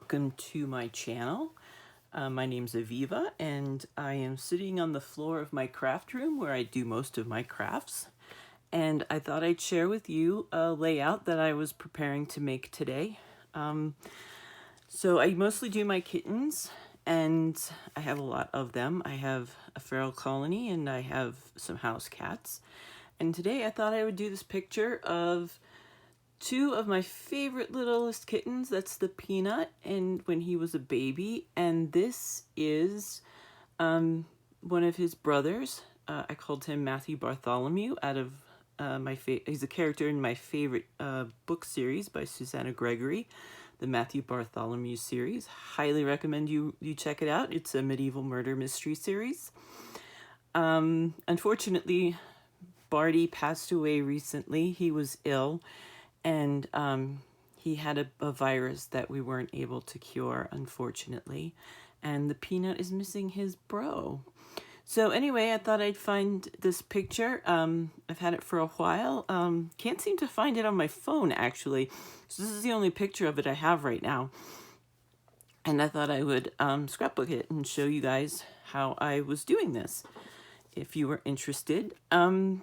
welcome to my channel. My name's Aviva and I am sitting on the floor of my craft room where I do most of my crafts. And I thought I'd share with you a layout that I was preparing to make today. So I mostly do my kittens, and I have a lot of them. I have a feral colony and I have some house cats. And today I thought I would do this picture of two of my favorite littlest kittens. That's the Peanut and when he was a baby, and this is one of his brothers. I called him Matthew Bartholomew out of he's a character in my favorite book series by Susanna Gregory, the Matthew Bartholomew series. Highly recommend you check it out. It's a medieval murder mystery series. Unfortunately, Barty passed away recently. He was ill, and he had a virus that we weren't able to cure, unfortunately. And the Peanut is missing his bro. So anyway, I thought I'd find this picture. I've had it for a while. Can't seem to find it on my phone, actually. So this is the only picture of it I have right now. And I thought I would scrapbook it and show you guys how I was doing this, if you were interested.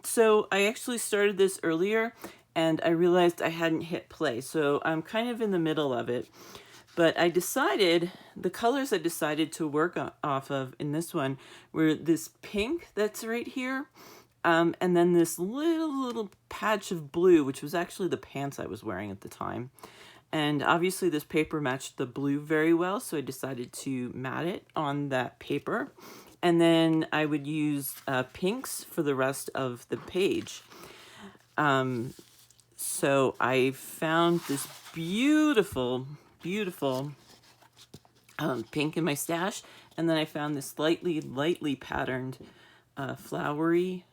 So I actually started this earlier, and I realized I hadn't hit play, so I'm kind of in the middle of it. But I decided, the colors I decided to work off of in this one were this pink that's right here, and then this little patch of blue, which was actually the pants I was wearing at the time. And obviously this paper matched the blue very well, so I decided to mat it on that paper. And then I would use pinks for the rest of the page. So I found this beautiful pink in my stash, and then I found this lightly patterned flowery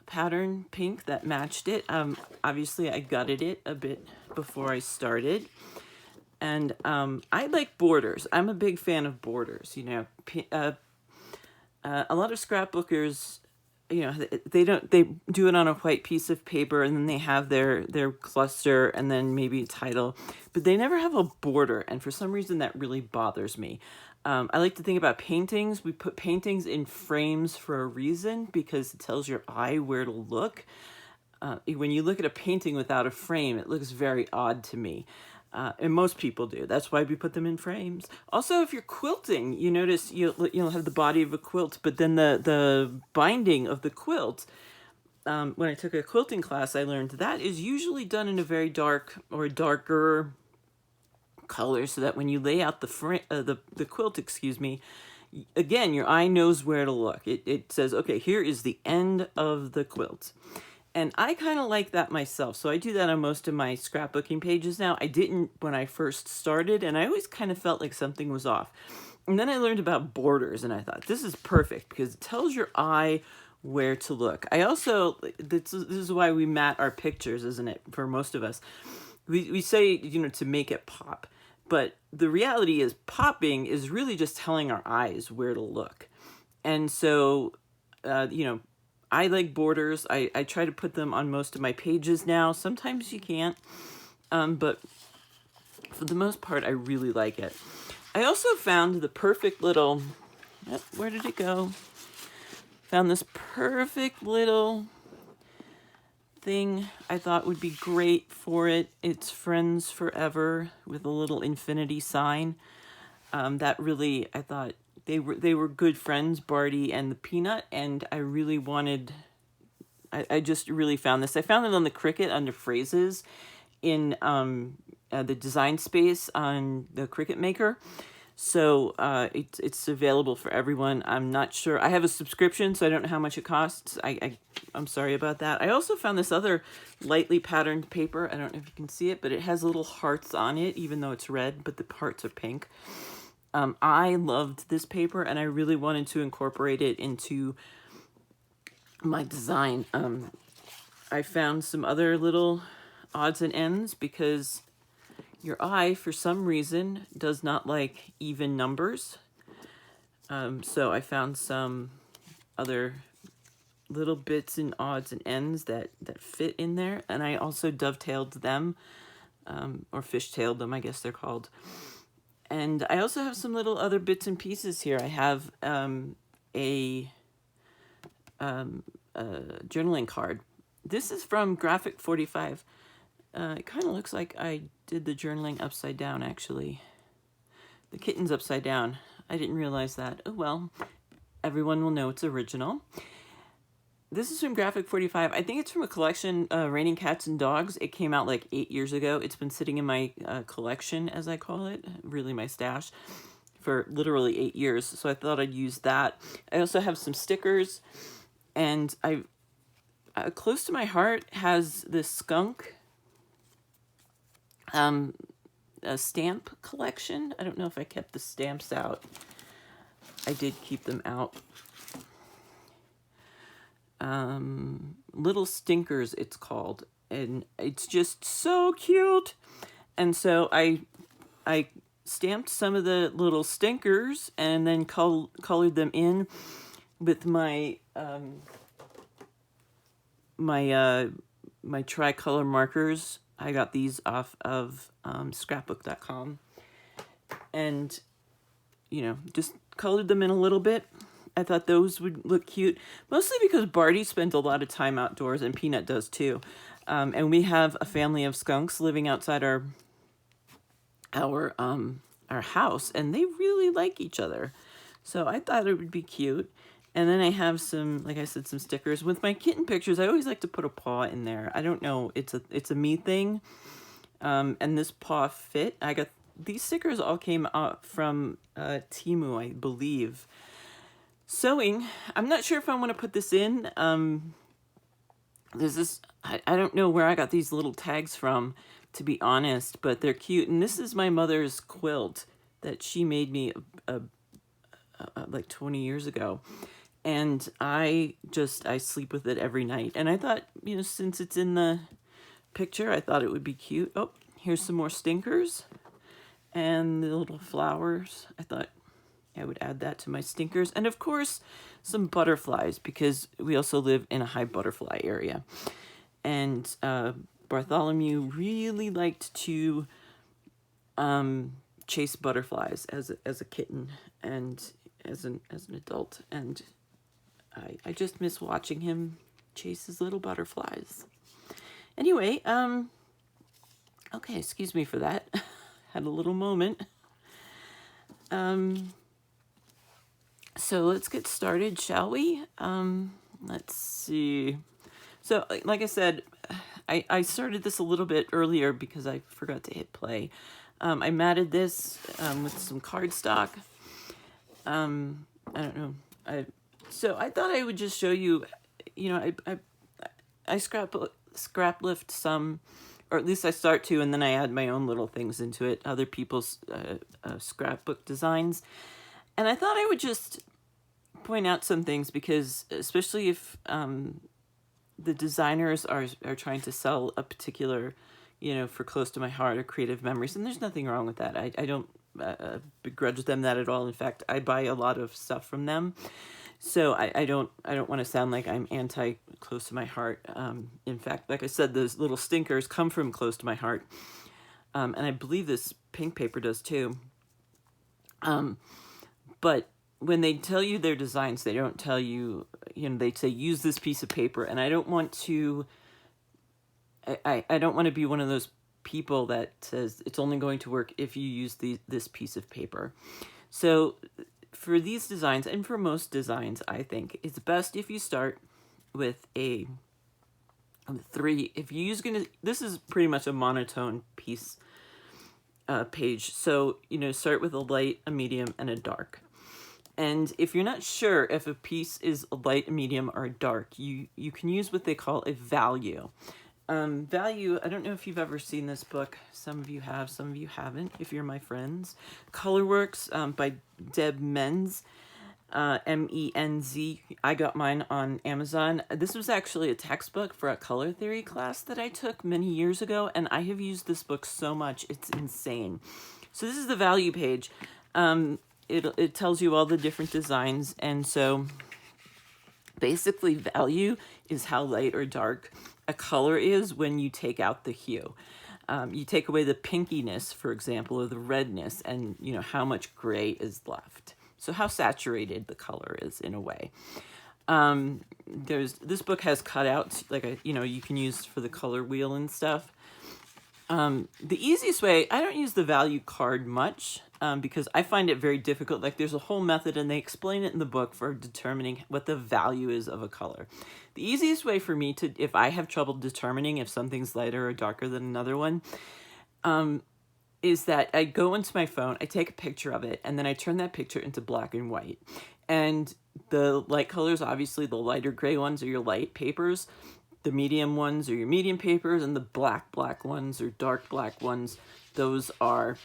pattern pink that matched it. Obviously I gutted it a bit before I started, and I like borders. I'm a big fan of borders. You know, a lot of scrapbookers, you know, they do it on a white piece of paper, and then they have their cluster and then maybe a title, but they never have a border, and for some reason that really bothers me. I like to think about paintings. We put paintings in frames for a reason, because it tells your eye where to look. When you look at a painting without a frame, it looks very odd to me. And most people do. That's why we put them in frames. Also, if you're quilting, you notice you'll have the body of a quilt, but then the binding of the quilt, when I took a quilting class, I learned that is usually done in a very dark or darker color, so that when you lay out the quilt, again, your eye knows where to look. It says, okay, here is the end of the quilt. And I kind of like that myself, so I do that on most of my scrapbooking pages now. I didn't when I first started, and I always kind of felt like something was off. And then I learned about borders, and I thought, this is perfect, because it tells your eye where to look. I also, this is why we mat our pictures, isn't it, for most of us? We say, you know, to make it pop. But the reality is, popping is really just telling our eyes where to look. And so, you know, I like borders. I try to put them on most of my pages now. Sometimes you can't, but for the most part, I really like it. I also found the perfect little, where did it go? Found this perfect little thing I thought would be great for it. It's Friends Forever with a little infinity sign. That really, I thought, they were good friends, Barty and the Peanut, and I really wanted, I just really found this. I found it on the Cricut under phrases in the design space on the Cricut Maker. So it's available for everyone. I'm not sure. I have a subscription, so I don't know how much it costs. I'm sorry about that. I also found this other lightly patterned paper. I don't know if you can see it, but it has little hearts on it, even though it's red, but the hearts are pink. I loved this paper, and I really wanted to incorporate it into my design. I found some other little odds and ends, because your eye, for some reason, does not like even numbers. So I found some other little bits and odds and ends that fit in there, and I also dovetailed them, or fishtailed them, I guess they're called, And I also have some little other bits and pieces here. I have a journaling card. This is from Graphic 45. It kind of looks like I did the journaling upside down, actually. The kitten's upside down. I didn't realize that. Oh well, everyone will know it's original. This is from Graphic 45. I think it's from a collection, Raining Cats and Dogs. It came out like 8 years ago. It's been sitting in my collection, as I call it, really my stash, for literally 8 years. So I thought I'd use that. I also have some stickers, and I close to my heart has this skunk a stamp collection. I don't know if I kept the stamps out. I did keep them out. Little Stinkers, it's called, and it's just so cute. And so I stamped some of the little stinkers and then colored them in with my my tricolor markers. I got these off of scrapbook.com, and just colored them in a little bit. I thought those would look cute, mostly because Barty spends a lot of time outdoors, and Peanut does too. And we have a family of skunks living outside our house, and they really like each other. So I thought it would be cute. And then I have some, like I said, some stickers with my kitten pictures. I always like to put a paw in there. I don't know, it's a me thing. And this paw fit. I got these stickers all came out from Temu, I believe. Sewing, I'm not sure if I want to put this in. There's this, I don't know where I got these little tags from, to be honest, but they're cute. And this is my mother's quilt that she made me like 20 years ago. And I sleep with it every night. And I thought, since it's in the picture, I thought it would be cute. Oh, here's some more stinkers and the little flowers. I thought I would add that to my stinkers. And of course, some butterflies, because we also live in a high butterfly area. And Bartholomew really liked to chase butterflies as a kitten and as an adult. And I just miss watching him chase his little butterflies. Anyway, okay, excuse me for that. Had a little moment. So let's get started, shall we? Let's see. So, like I said, I started this a little bit earlier because I forgot to hit play. I matted this with some cardstock. I don't know. So I thought I would just show you, I scrap lift some, or at least I start to, and then I add my own little things into it, other people's scrapbook designs. And I thought I would just point out some things, because especially if the designers are trying to sell a particular, for close to my heart or creative memories, and there's nothing wrong with that. I don't begrudge them that at all. In fact, I buy a lot of stuff from them. So I don't want to sound like I'm anti close to my heart. In fact, like I said, those little stinkers come from close to my heart. And I believe this pink paper does too. But when they tell you their designs, they don't tell you, they say use this piece of paper. And I don't want to, I don't want to be one of those people that says it's only going to work if you use this piece of paper. So for these designs, and for most designs, I think it's best if you start with a 3. If you're this is pretty much a monotone piece page. So, start with a light, a medium, and a dark. And if you're not sure if a piece is a light, a medium, or a dark, you can use what they call a value. Value, I don't know if you've ever seen this book. Some of you have, some of you haven't, if you're my friends. Colorworks by Deb Menz, M-E-N-Z. I got mine on Amazon. This was actually a textbook for a color theory class that I took many years ago, and I have used this book so much, it's insane. So this is the value page. It tells you all the different designs, and so basically value is how light or dark a color is when you take out the hue. You take away the pinkiness, for example, or the redness, and you know how much gray is left. So how saturated the color is in a way. This book has cutouts, like you can use for the color wheel and stuff. The easiest way, I don't use the value card much because I find it very difficult. Like there's a whole method and they explain it in the book for determining what the value is of a color. The easiest way for me to, if I have trouble determining if something's lighter or darker than another one, is that I go into my phone, I take a picture of it, and then I turn that picture into black and white. And the light colors, obviously the lighter gray ones are your light papers, the medium ones are your medium papers, and the black ones or dark black ones, those are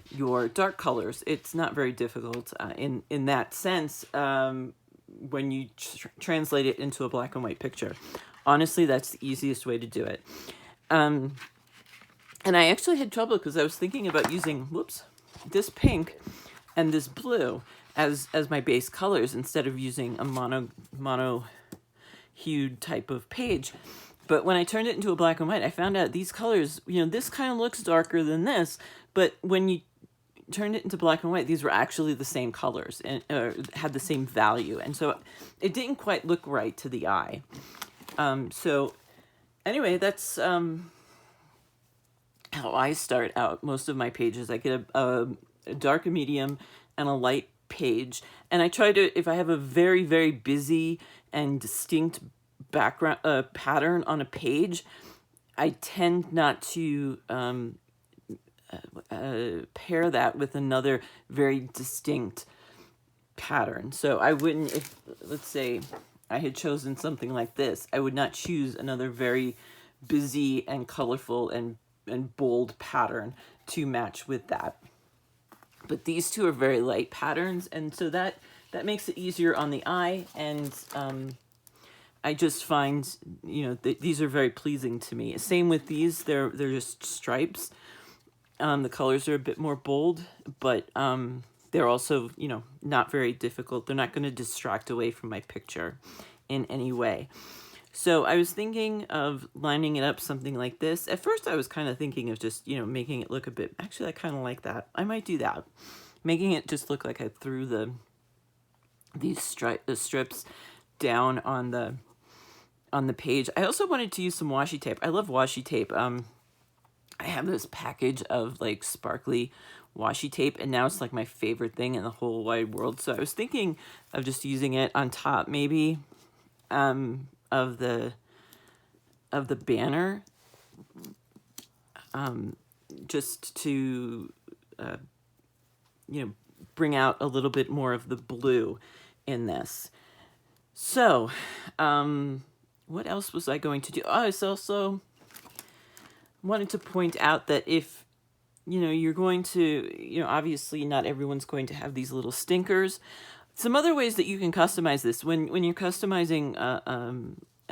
your dark colors. It's not very difficult in that sense when you translate it into a black and white picture. Honestly, that's the easiest way to do it. And I actually had trouble because I was thinking about using, this pink and this blue as my base colors instead of using a mono hued type of page. But when I turned it into a black and white, I found out these colors, this kind of looks darker than this, but when you turned it into black and white, these were actually the same colors and had the same value. And so it didn't quite look right to the eye. So anyway, that's how I start out most of my pages. I get a dark, a medium, and a light page. And I try to, if I have a very, very busy and distinct background pattern on a page, I tend not to pair that with another very distinct pattern. So I wouldn't, if let's say I had chosen something like this, I would not choose another very busy and colorful and bold pattern to match with that. But these two are very light patterns, and so that makes it easier on the eye, and I just find, these are very pleasing to me. Same with these, they're just stripes. The colors are a bit more bold, but they're also, not very difficult. They're not going to distract away from my picture in any way. So I was thinking of lining it up something like this. At first I was kind of thinking of just, making it look a bit, actually I kind of like that. I might do that. Making it just look like I threw these strips down on the page. I also wanted to use some washi tape. I love washi tape. I have this package of like sparkly washi tape, and now it's like my favorite thing in the whole wide world. So I was thinking of just using it on top maybe of the banner, just to bring out a little bit more of the blue in this. So what else was I going to do? I also wanted to point out that if you're going to, obviously not everyone's going to have these little stinkers. Some other ways that you can customize this when you're customizing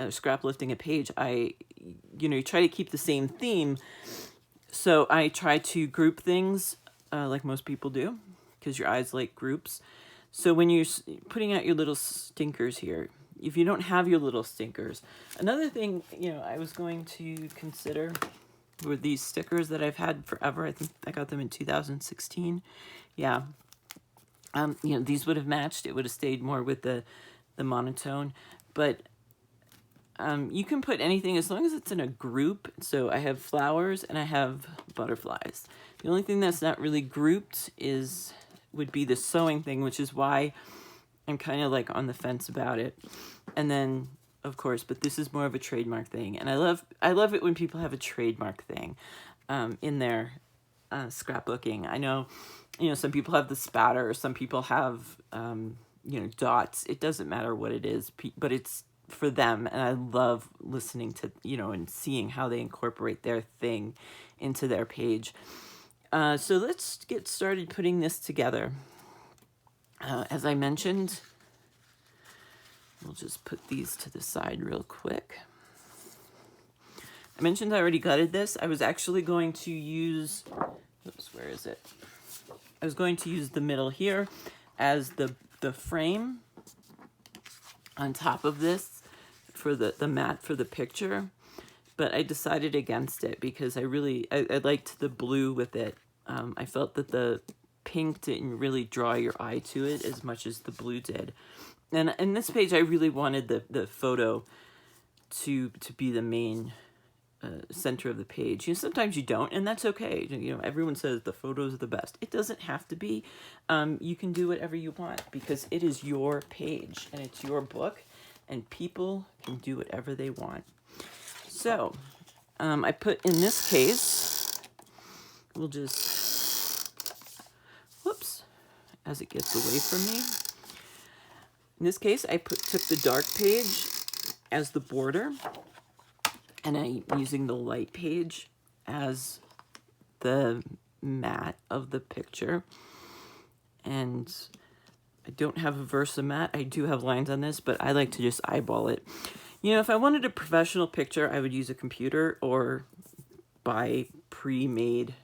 scrap lifting a page, you try to keep the same theme. So I try to group things like most people do, because your eyes like groups. So when you're putting out your little stinkers here, if you don't have your little stinkers, another thing I was going to consider were these stickers that I've had forever. I think I got them in 2016. Yeah. These would have matched. It would have stayed more with the monotone. But you can put anything as long as it's in a group. So I have flowers and I have butterflies. The only thing that's not really grouped would be the sewing thing, which is why I'm kind of like on the fence about it. And then, of course, but this is more of a trademark thing. And I love it when people have a trademark thing in their scrapbooking. I know, some people have the spatter, some people have, dots. It doesn't matter what it is, but it's for them. And I love listening to, and seeing how they incorporate their thing into their page. So let's get started putting this together. As I mentioned, we'll just put these to the side real quick. I mentioned I already gutted this. I was actually going to use, where is it? I was going to use the middle here as the frame on top of this for the mat for the picture. but I decided against it because I liked the blue with it. I felt that the pink didn't really draw your eye to it as much as the blue did. And in this page, I really wanted the photo to be the main center of the page. Sometimes you don't, and that's okay. Everyone says the photos are the best. It doesn't have to be. You can do whatever you want because it is your page and it's your book, and people can do whatever they want. So, I put in this case, we'll just, whoops, as it gets away from me. In this case, I took the dark page as the border, and I'm using the light page as the mat of the picture. And I don't have a Versa mat. I do have lines on this, but I like to just eyeball it. If I wanted a professional picture, I would use a computer or buy pre-made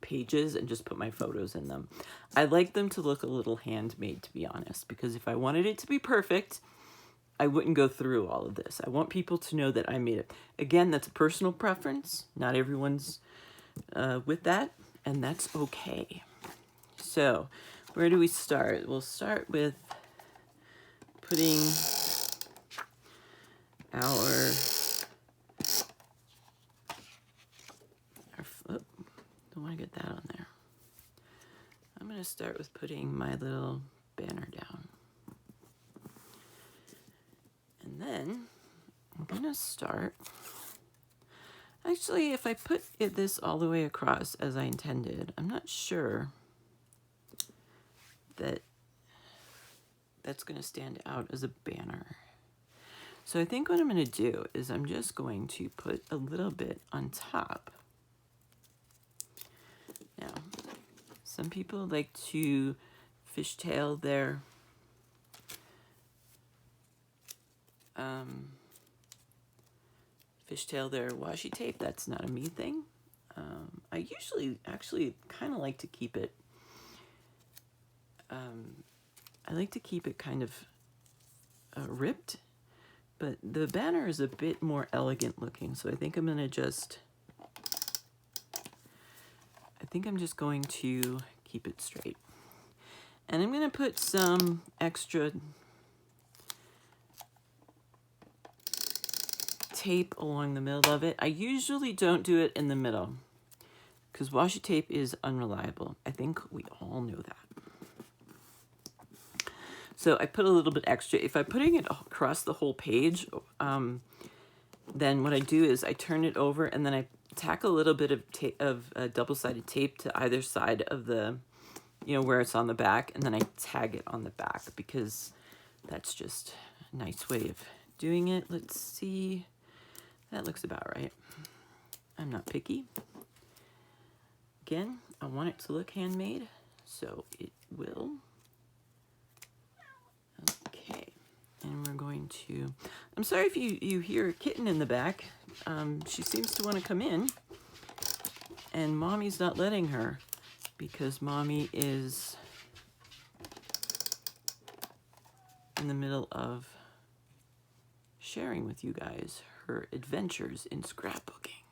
pages and just put my photos in them. I like them to look a little handmade, to be honest, because if I wanted it to be perfect, I wouldn't go through all of this. I want people to know that I made it. Again, that's a personal preference. Not everyone's with that, and that's okay. So, where do we start? We'll start with putting our don't want to get that on there. I'm going to start with putting my little banner down. And then I'm going to start. Actually, if I put this all the way across as I intended, I'm not sure that that's going to stand out as a banner. So I think what I'm going to do is I'm just going to put a little bit on top. Now, some people like to fishtail their washi tape. That's not a me thing. I usually actually kind of like to keep it. I like to keep it kind of ripped, but the banner is a bit more elegant looking. So I think I'm just going to keep it straight. And I'm going to put some extra tape along the middle of it. I usually don't do it in the middle because washi tape is unreliable. I think we all know that. So I put a little bit extra. If I'm putting it across the whole page, then what I do is I turn it over and then I tack a little bit of double-sided tape to either side of the, where it's on the back, and then I tag it on the back because that's just a nice way of doing it. Let's see. That looks about right. I'm not picky. Again, I want it to look handmade, so it will. Okay, and we're going to, I'm sorry if you hear a kitten in the back. She seems to want to come in, and Mommy's not letting her because Mommy is in the middle of sharing with you guys her adventures in scrapbooking.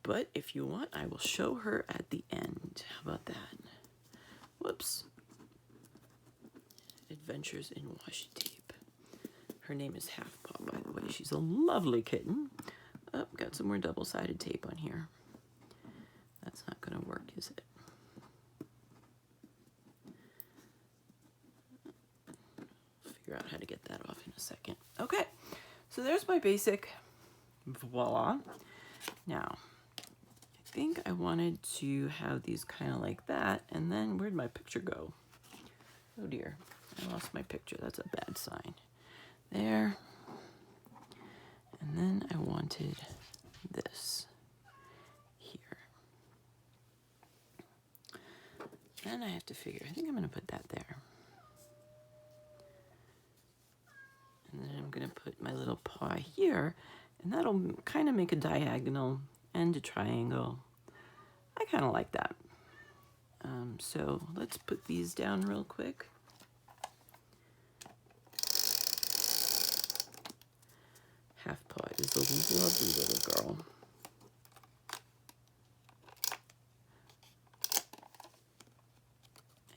But if you want, I will show her at the end. How about that? Whoops. Adventures in washi tape. Her name is Half Paw, by the way. She's a lovely kitten. Oh, got some more double-sided tape on here. That's not going to work, is it? Figure out how to get that off in a second. Okay, so there's my basic. Voila. Now, I think I wanted to have these kind of like that, and then where'd my picture go? Oh dear, I lost my picture. That's a bad sign. There. And then I wanted this here. Then I have to figure, I think I'm going to put that there. And then I'm going to put my little paw here, and that'll kind of make a diagonal and a triangle. I kind of like that. So let's put these down real quick. Half Paw is a lovely little girl.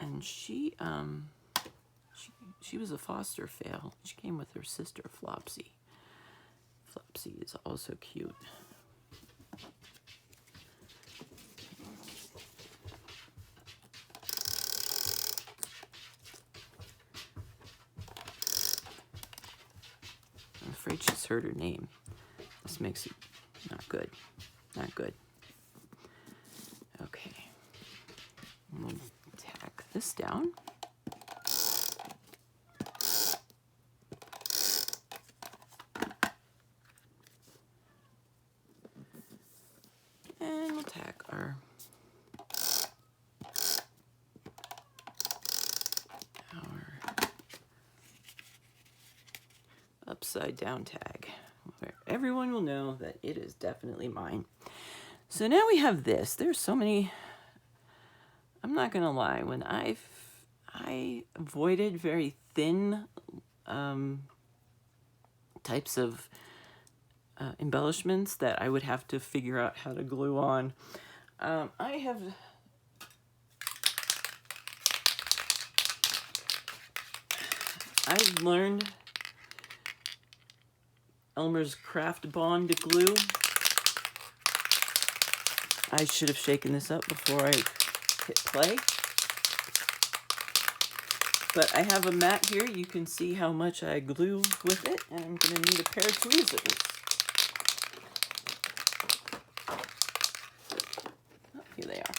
And she was a foster fail. She came with her sister Flopsy. Flopsy is also cute. I'm afraid she's heard her name. This makes it not good. Not good. Okay. We'll tack this down. And we'll tack our upside down tag, where everyone will know that it is definitely mine. So now we have this. There's so many. I'm not gonna lie, when I avoided very thin types of embellishments that I would have to figure out how to glue on. I've learned Elmer's Craft Bond glue. I should have shaken this up before I hit play. But I have a mat here. You can see how much I glue with it, and I'm going to need a pair of tweezers. Oh, here they are.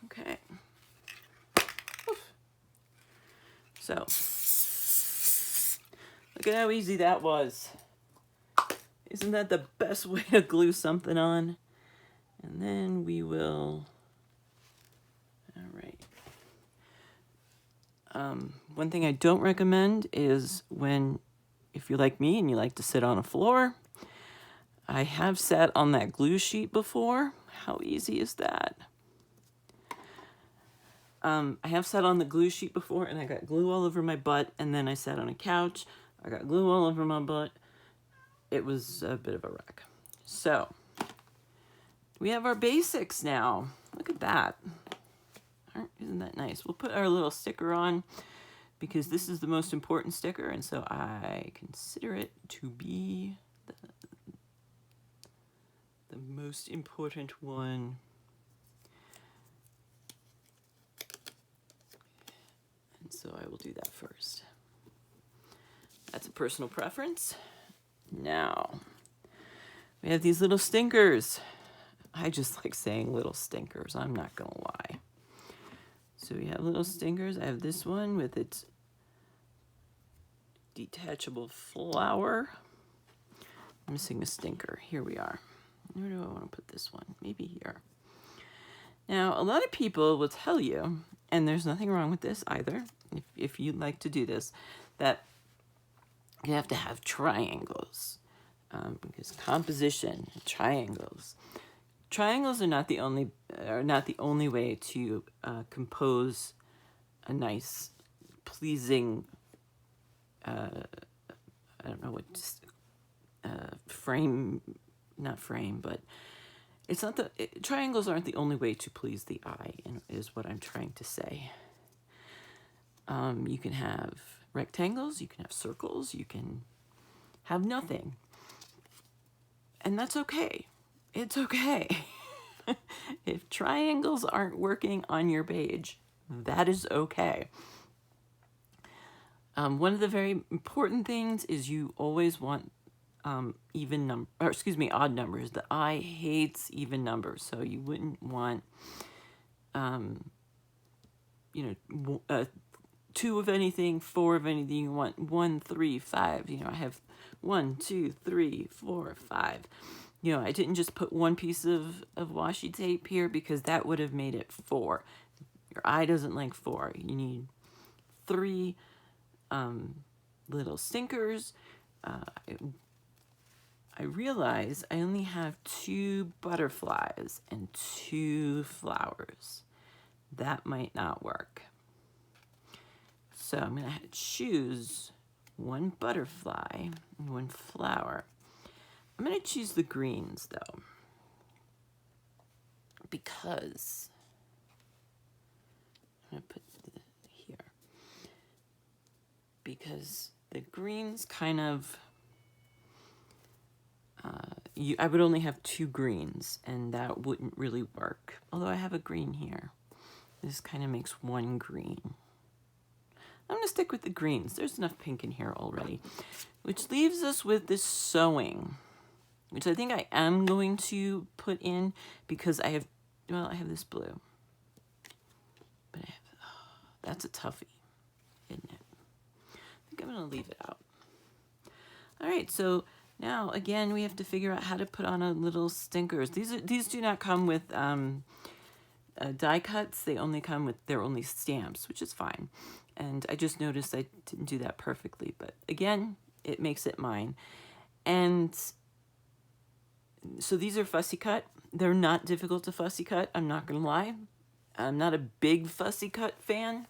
Okay. Oof. So, look at how easy that was. Isn't that the best way to glue something on? And then we will, all right. One thing I don't recommend is if you're like me and you like to sit on a floor. I have sat on that glue sheet before. How easy is that? I have sat on the glue sheet before and I got glue all over my butt, and then I sat on a couch. I got glue all over my butt. It was a bit of a wreck. So, we have our basics now. Look at that. Isn't that nice? We'll put our little sticker on because this is the most important sticker, and so I consider it to be the most important one. And so I will do that first. That's a personal preference. Now, we have these little stinkers. I just like saying little stinkers, I'm not gonna lie. So we have little stinkers. I have this one with its detachable flower. I'm missing a stinker. Here we are. Where do I want to put this one? Maybe here. Now, a lot of people will tell you, and there's nothing wrong with this either, if you'd like to do this, that you have to have triangles. Because composition, triangles. Triangles are not the only way to compose a nice, pleasing, I don't know what, frame, not frame, but it's not triangles aren't the only way to please the eye, is what I'm trying to say. You can have rectangles, you can have circles, you can have nothing. And that's okay. It's okay. If triangles aren't working on your page, that is okay. One of the very important things is you always want odd numbers. The eye hates even numbers, so you wouldn't want 2 of anything, 4 of anything. You want 1, 3, 5. I have 1, 2, 3, 4, 5. I didn't just put one piece of washi tape here because that would have made it 4. Your eye doesn't like 4. You need 3 little stinkers. I realize I only have 2 butterflies and 2 flowers. That might not work. So I'm going to choose one butterfly, and one flower. I'm going to choose the greens, though, because I'm going to put here, because the greens kind of, I would only have 2 greens, and that wouldn't really work. Although I have a green here. This kind of makes 1 green. I'm going to stick with the greens. There's enough pink in here already. Which leaves us with this sewing, which I think I am going to put in because I have this blue. But that's a toughie, isn't it? I think I'm going to leave it out. All right, so now, again, we have to figure out how to put on a little stinkers. These do not come with die cuts. They're only stamps, which is fine. And I just noticed I didn't do that perfectly, but again, it makes it mine. And so these are fussy cut. They're not difficult to fussy cut, I'm not gonna lie. I'm not a big fussy cut fan.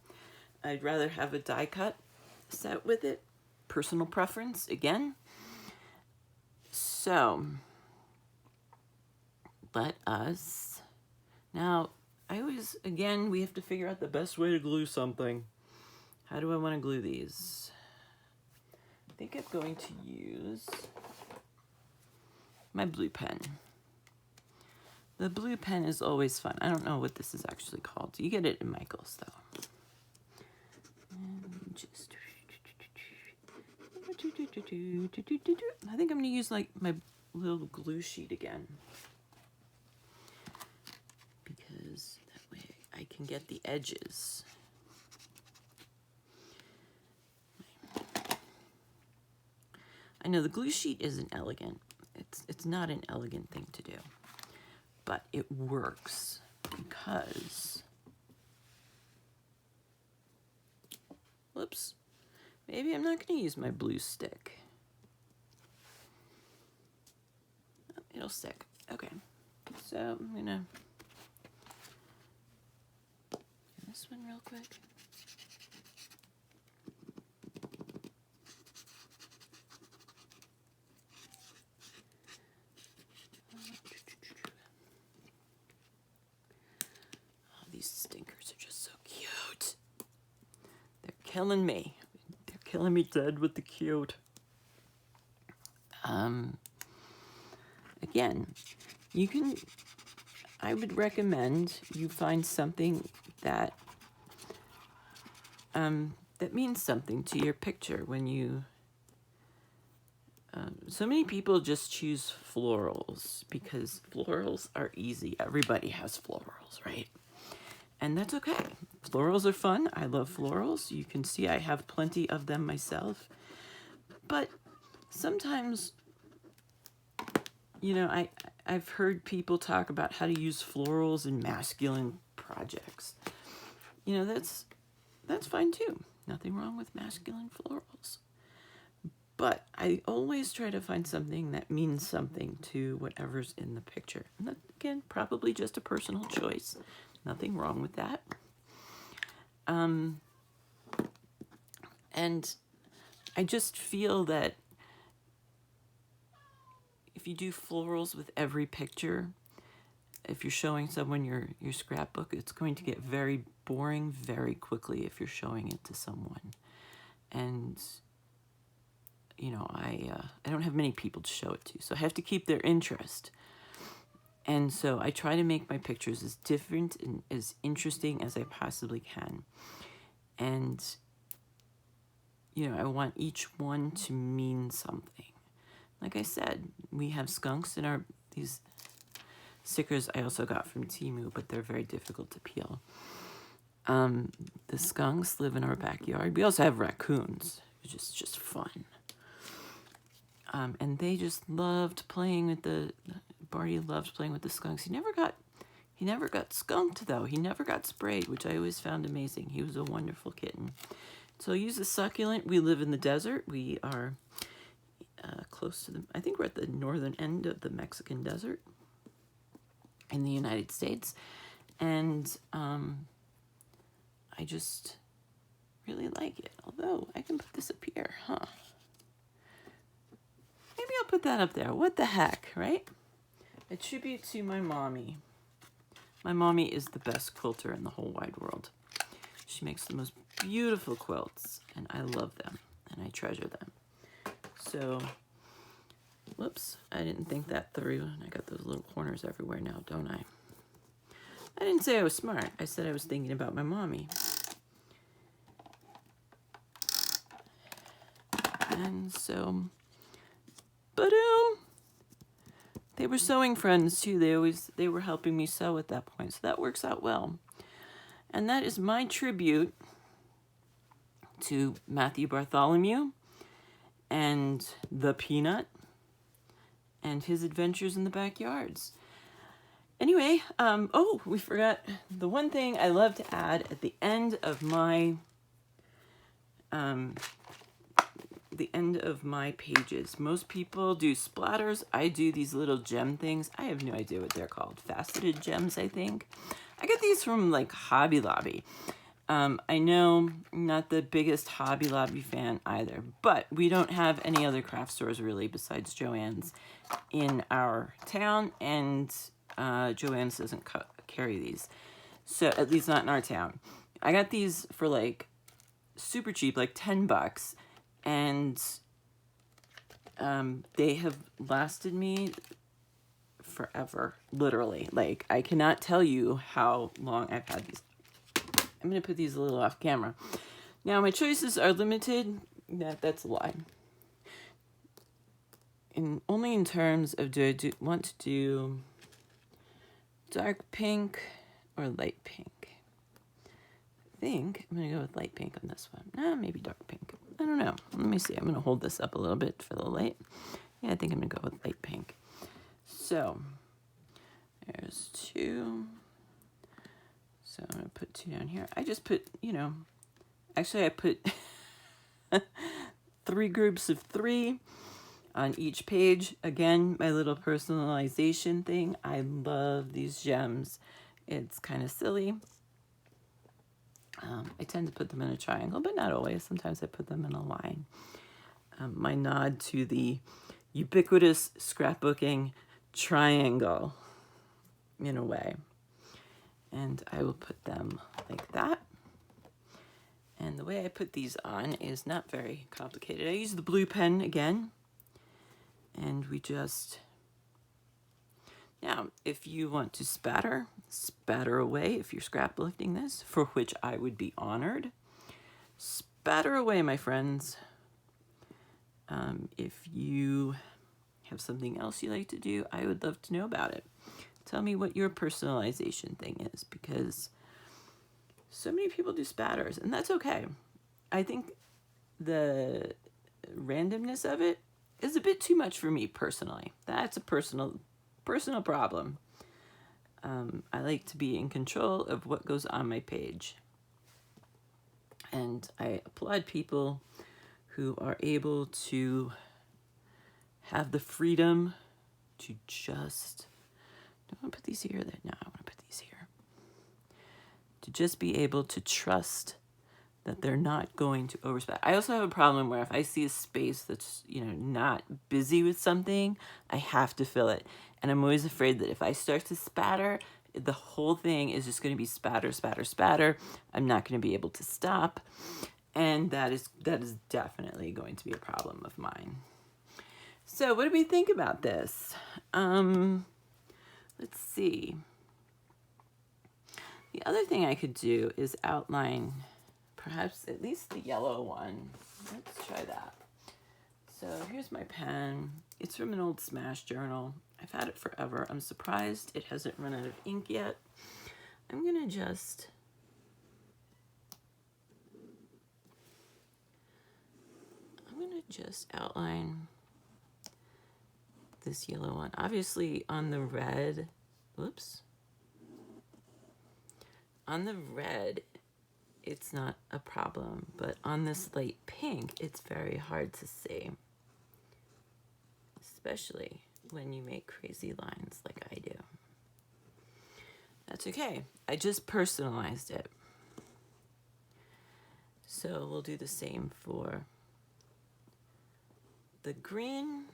I'd rather have a die cut set with it. Personal preference, again. So, let us, now, we have to figure out the best way to glue something. How do I want to glue these? I think I'm going to use my blue pen. The blue pen is always fun. I don't know what this is actually called. You get it in Michael's, though. And just, I think I'm going to use like my little glue sheet again, because that way I can get the edges. I know the glue sheet isn't elegant. It's not an elegant thing to do, but it works because, whoops, maybe I'm not going to use my blue stick. Oh, it'll stick. Okay, so I'm going to do this one real quick. These stinkers are just so cute. They're killing me. They're killing me dead with the cute. Again, I would recommend you find something that that means something to your picture when you, so many people just choose florals because florals are easy. Everybody has florals, right? And that's okay. Florals are fun. I love florals. You can see I have plenty of them myself. But sometimes, you know, I've heard people talk about how to use florals in masculine projects. You know, that's fine too. Nothing wrong with masculine florals. But I always try to find something that means something to whatever's in the picture. And that, again, probably just a personal choice. Nothing wrong with that. And I just feel that if you do florals with every picture, if you're showing someone your scrapbook, it's going to get very boring very quickly if you're showing it to someone. And, you know, I don't have many people to show it to, so I have to keep their interest. And so I try to make my pictures as different and as interesting as I possibly can. And, you know, I want each one to mean something. Like I said, we have skunks in these stickers I also got from Temu, but they're very difficult to peel. The skunks live in our backyard. We also have raccoons, which is just fun. And they just loved playing with Barty loved playing with the skunks. He never got skunked, though. He never got sprayed, which I always found amazing. He was a wonderful kitten. So I'll use a succulent. We live in the desert. We are close to I think we're at the northern end of the Mexican desert in the United States. And I just really like it. Although, I can put this up here, huh? Maybe I'll put that up there. What the heck, right? A tribute to my mommy. My mommy is the best quilter in the whole wide world. She makes the most beautiful quilts, and I love them, and I treasure them. So, whoops, I didn't think that through, and I got those little corners everywhere now, don't I? I didn't say I was smart. I said I was thinking about my mommy. And so, ba-doom! They were sewing friends too. They were helping me sew at that point, so that works out well. And that is my tribute to Matthew Bartholomew and the Peanut and his adventures in the backyards. Anyway, oh, we forgot the one thing I love to add at the end of my pages. Most people do splatters. I do these little gem things. I have no idea what they're called. Faceted gems, I think. I get these from like Hobby Lobby. I know I'm not the biggest Hobby Lobby fan either, but we don't have any other craft stores really besides Joann's in our town, and Joann's doesn't carry these. So at least not in our town. I got these for like super cheap, like $10, and they have lasted me forever, literally. Like, I cannot tell you how long I've had these. I'm going to put these a little off camera. Now, my choices are limited. That's a lie. Only in terms of do I want to do dark pink or light pink. I think I'm going to go with light pink on this one. Nah, maybe dark pink. I don't know. Let me see. I'm going to hold this up a little bit for the light. Yeah, I think I'm going to go with light pink. So, there's 2. So I'm going to put 2 down here. I just put, actually I put 3 groups of 3 on each page. Again, my little personalization thing. I love these gems. It's kind of silly. I tend to put them in a triangle, but not always. Sometimes I put them in a line. My nod to the ubiquitous scrapbooking triangle, in a way. And I will put them like that. And the way I put these on is not very complicated. I use the blue pen again. And we just... Now, if you want to spatter away if you're scrapbooking this, for which I would be honored. Spatter away, my friends. If you have something else you like to do, I would love to know about it. Tell me what your personalization thing is, because so many people do spatters, and that's okay. I think the randomness of it is a bit too much for me personally. That's a personal problem. I like to be in control of what goes on my page. And I applaud people who are able to have the freedom to just... Do I want to put these here? No, I want to put these here. To just be able to trust that they're not going to overspend. I also have a problem where if I see a space that's, not busy with something, I have to fill it. And I'm always afraid that if I start to spatter, the whole thing is just going to be spatter, spatter, spatter. I'm not going to be able to stop. And that is definitely going to be a problem of mine. So what do we think about this? Let's see. The other thing I could do is outline perhaps at least the yellow one. Let's try that. So here's my pen. It's from an old Smash journal. I've had it forever. I'm surprised it hasn't run out of ink yet. I'm gonna just outline this yellow one. Obviously on the red, on the red, it's not a problem, but on this light pink, it's very hard to see, especially when you make crazy lines like I do. That's okay. I just personalized it. So we'll do the same for the green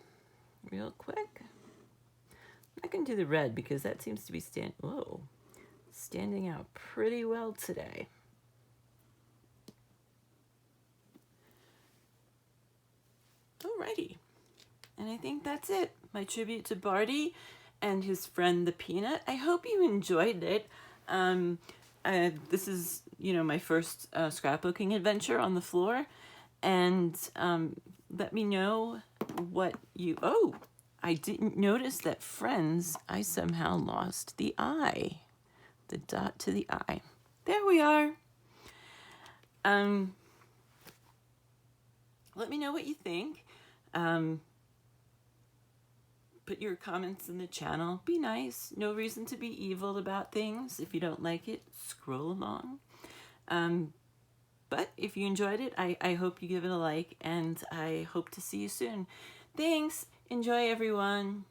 real quick. I'm not going to do the red because that seems to be standing out pretty well today. Alrighty. And I think that's it. My tribute to Barty and his friend the Peanut. I hope you enjoyed it. This is, my first scrapbooking adventure on the floor. And let me know what you... Oh, I didn't notice that friends, I somehow lost the I. The dot to the I. There we are. Let me know what you think. Put your comments in the channel. Be nice. No reason to be evil about things. If you don't like it, scroll along. But if you enjoyed it, I hope you give it a like, and I hope to see you soon. Thanks. Enjoy, everyone.